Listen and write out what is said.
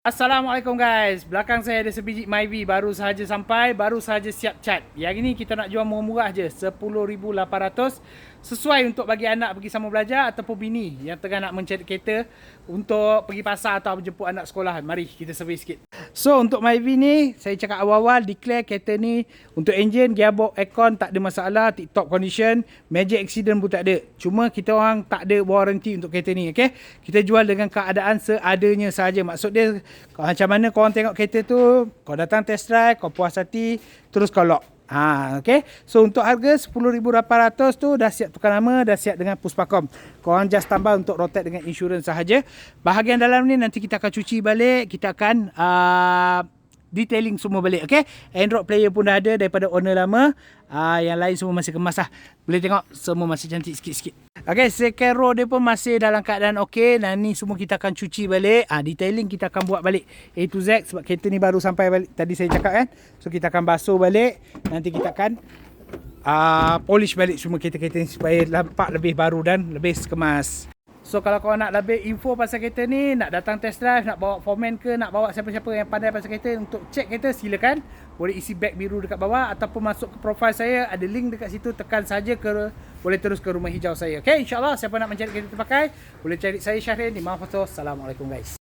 Assalamualaikum guys. Belakang saya ada sebiji Myvi baru sahaja sampai, baru sahaja siap cat. Yang ini kita nak jual murah-murah je, 10,800. Sesuai untuk bagi anak pergi sama belajar ataupun bini yang tengah nak mencari kereta untuk pergi pasar atau jemput anak sekolah. Mari kita survey sikit. So untuk Myvi ni, saya cakap awal-awal declare kereta ni untuk enjin, gearbox, aircon tak ada masalah, tip-top condition, major accident pun tak ada. Cuma kita orang tak ada warranty untuk kereta ni, okey? Kita jual dengan keadaan seadanya sahaja. Maksud dia macam mana korang tengok kereta tu, kau datang test drive, kau puas hati, terus kau lock. Okay. So untuk harga 10,800 tu dah siap tukar nama, dah siap dengan Puspakom. Korang just tambah untuk rotate dengan insurans sahaja. Bahagian dalam ni nanti kita akan cuci balik, kita akan detailing semua balik, okay? Android player pun dah ada daripada owner lama. Yang lain semua masih kemas lah. Boleh tengok semua masih cantik sikit-sikit. Okay, second row dia pun masih dalam keadaan okay. Dan ni semua kita akan cuci balik. Detailing kita akan buat balik A to Z sebab kereta ni baru sampai balik. Tadi saya cakap kan. So kita akan basuh balik. Nanti kita akan polish balik semua kereta-kereta ni supaya nampak lebih baru dan lebih kemas. So kalau korang nak lebih info pasal kereta ni, nak datang test drive, nak bawa foreman ke, nak bawa siapa-siapa yang pandai pasal kereta untuk cek kereta, silakan. Boleh isi beg biru dekat bawah ataupun masuk ke profile saya, ada link dekat situ, tekan saja ke, boleh terus ke rumah hijau saya. Okay, insyaAllah siapa nak mencari kereta terpakai, boleh cari saya Syahrin di Mawar Foto. Assalamualaikum guys.